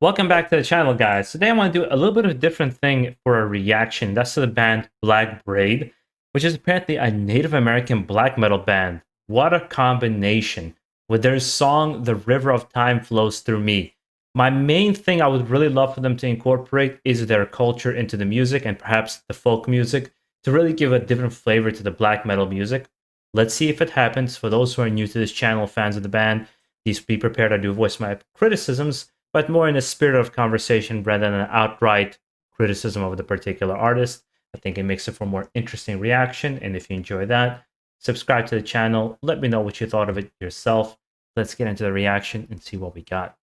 Welcome back to the channel, guys. Today I want to do a little bit of a different thing for a reaction. That's to the band BlackBraid, which is apparently a Native American black metal band. What a combination. With their song, The River of Time Flows Through Me. My main thing I would really love for them to incorporate is their culture into the music and perhaps the folk music to really give a different flavor to the black metal music. Let's see if it happens. For those who are new to this channel, fans of the band, please be prepared. I do voice my criticisms, but more in a spirit of conversation rather than an outright criticism of the particular artist. I think it makes it for a more interesting reaction, and if you enjoy that, subscribe to the channel. Let me know what you thought of it yourself. Let's get into the reaction and see what we got.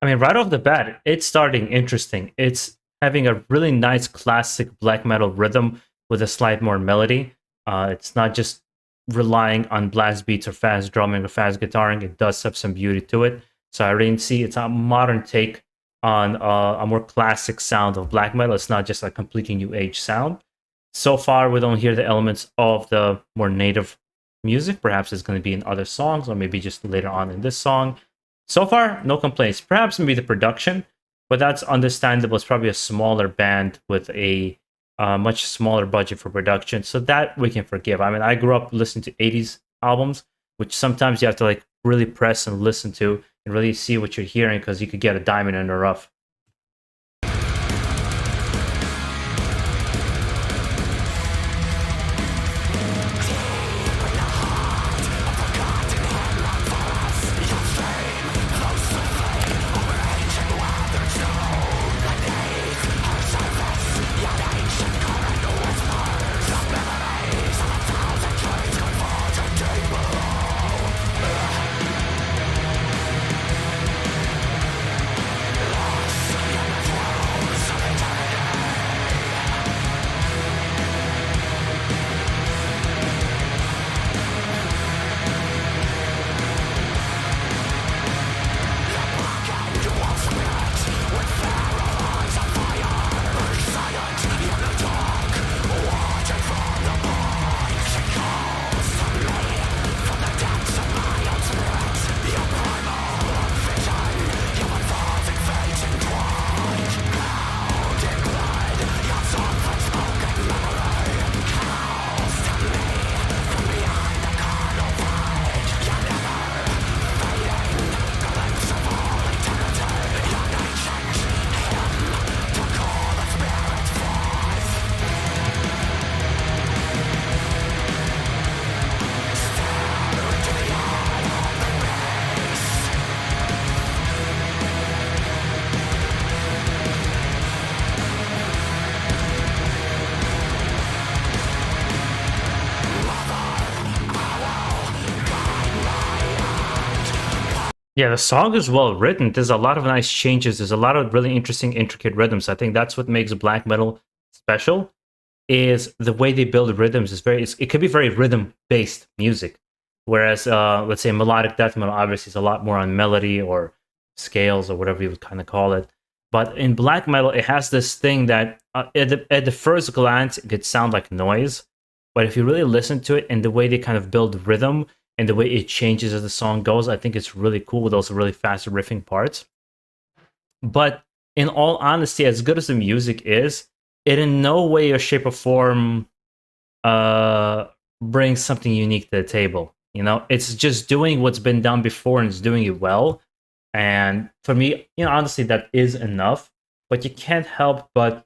I mean, right off the bat, it's starting interesting. It's having a really nice classic black metal rhythm with a slight more melody. It's not just relying on blast beats or fast drumming or fast guitaring. It does have some beauty to it. So I really see it's a modern take on a more classic sound of black metal. It's not just a completely new age sound. So far, we don't hear the elements of the more native music. Perhaps it's going to be in other songs, or maybe just later on in this song. So far, no complaints. Perhaps maybe the production, but that's understandable. It's probably a smaller band with a much smaller budget for production, so that we can forgive. I mean, I grew up listening to 80s albums, which sometimes you have to like really press and listen to and really see what you're hearing because you could get a diamond in the rough. Yeah, the song is well written. There's a lot of nice changes. There's a lot of really interesting, intricate rhythms. I think that's what makes black metal special. Is the way they build rhythms is it could be very rhythm based music, whereas let's say melodic death metal obviously is a lot more on melody or scales or whatever you would kind of call it. But in black metal, it has this thing that at the first glance it could sound like noise, but if you really listen to it and the way they kind of build rhythm and the way it changes as the song goes, I think it's really cool with those really fast riffing parts. But in all honesty, as good as the music is, it in no way or shape or form brings something unique to the table. You know, it's just doing what's been done before and it's doing it well. And for me, you know, honestly, that is enough. But you can't help but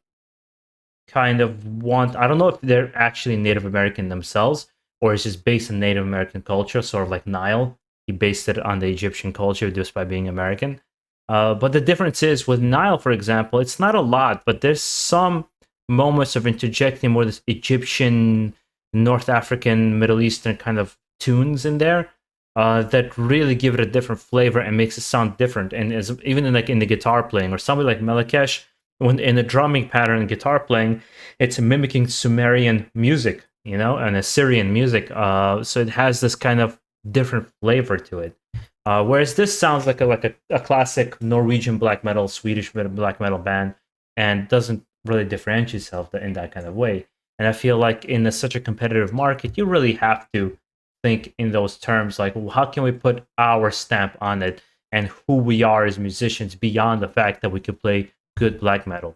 kind of want, I don't know if they're actually Native American themselves or it's just based on Native American culture, sort of like Nile. He based it on the Egyptian culture just by being American. But the difference is with Nile, for example, it's not a lot, but there's some moments of interjecting more this Egyptian, North African, Middle Eastern kind of tunes in there that really give it a different flavor and makes it sound different. And as even in like in the guitar playing, or somebody like Melakesh, when in the drumming pattern and guitar playing, it's mimicking Sumerian music, you know, and Assyrian music. So it has this kind of different flavor to it. Whereas this sounds like a classic Norwegian black metal, Swedish black metal band, and doesn't really differentiate itself in that kind of way. And I feel like in such a competitive market, you really have to think in those terms, like, well, how can we put our stamp on it and who we are as musicians beyond the fact that we could play good black metal.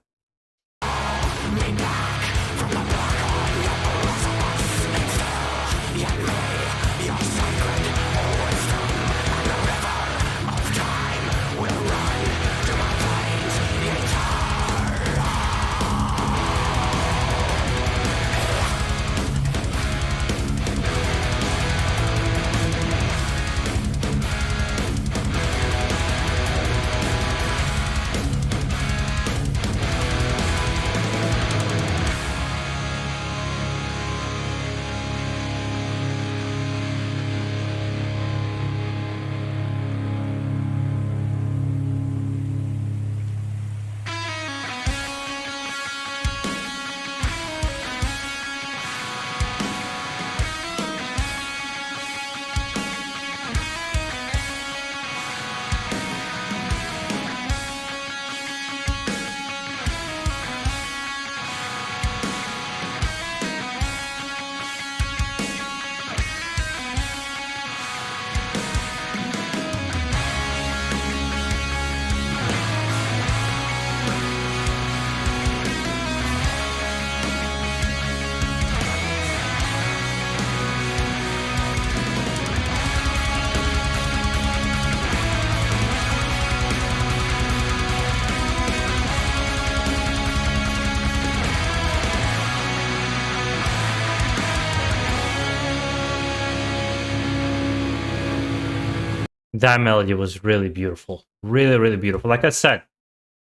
That melody was really beautiful. Really, really beautiful. Like I said,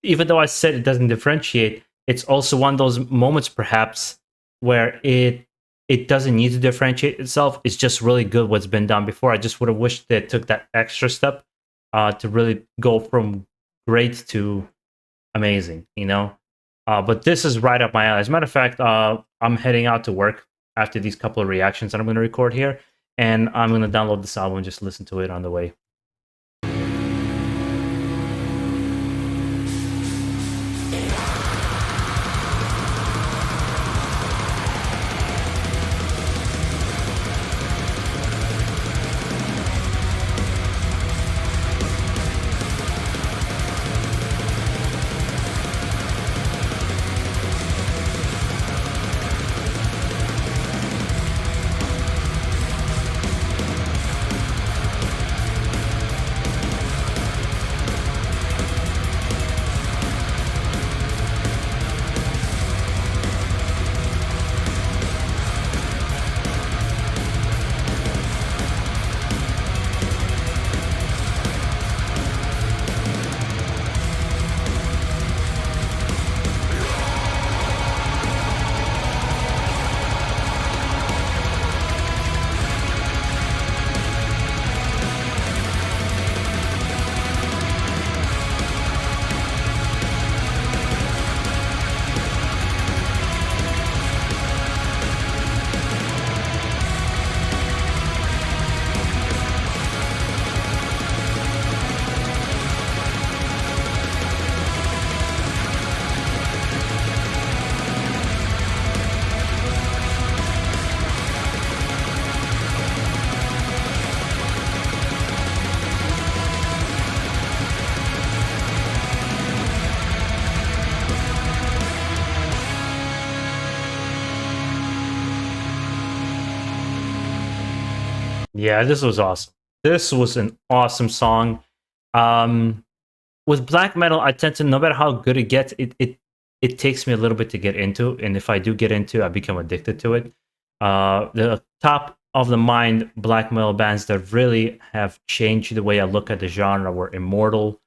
even though I said it doesn't differentiate, it's also one of those moments perhaps where it doesn't need to differentiate itself. It's just really good what's been done before. I just would have wished they took that extra step to really go from great to amazing, you know? But this is right up my alley. As a matter of fact, I'm heading out to work after these couple of reactions that I'm going to record here, and I'm going to download this album and just listen to it on the way. Yeah, this was awesome. This was an awesome song. Um, with black metal, I tend to, no matter how good it gets, it takes me a little bit to get into, and if I do get into, I become addicted to it. The top of the mind black metal bands that really have changed the way I look at the genre were Immortal,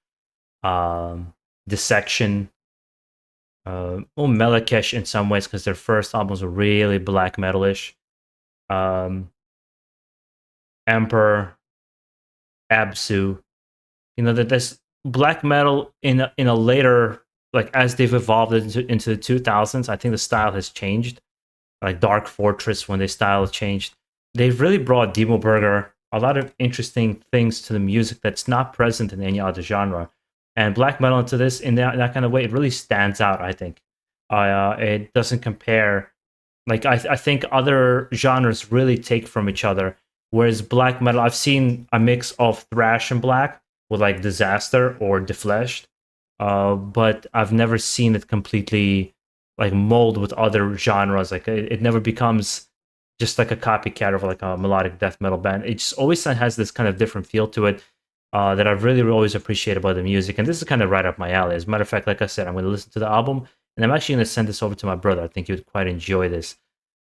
um, Dissection, Melakesh in some ways because their first albums were really black metalish. Um, Emperor, Absu, you know that this black metal in a later, like as they've evolved into the 2000s, I think the style has changed. Like Dark Fortress, when their style changed, they've really brought Demo Burger a lot of interesting things to the music that's not present in any other genre. And black metal into this in that kind of way, it really stands out. I think it doesn't compare. Like I think other genres really take from each other. Whereas black metal, I've seen a mix of thrash and black with like Disaster or Defleshed, but I've never seen it completely like mold with other genres. Like it never becomes just like a copycat of like a melodic death metal band. It just always has this kind of different feel to it that I've really always appreciated about the music. And this is kind of right up my alley. As a matter of fact, like I said, I'm going to listen to the album and I'm actually going to send this over to my brother. I think he would quite enjoy this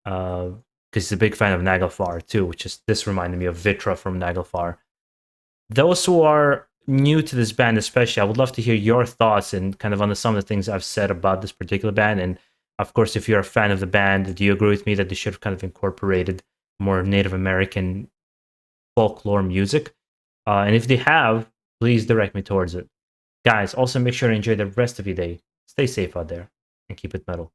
because he's a big fan of Naglfar too, which is this reminded me of Vitra from Naglfar. Those who are new to this band, especially, I would love to hear your thoughts and kind of on some of the things I've said about this particular band. And of course, if you're a fan of the band, do you agree with me that they should have kind of incorporated more Native American folklore music? And if they have, please direct me towards it. Guys, also make sure to enjoy the rest of your day. Stay safe out there and keep it metal.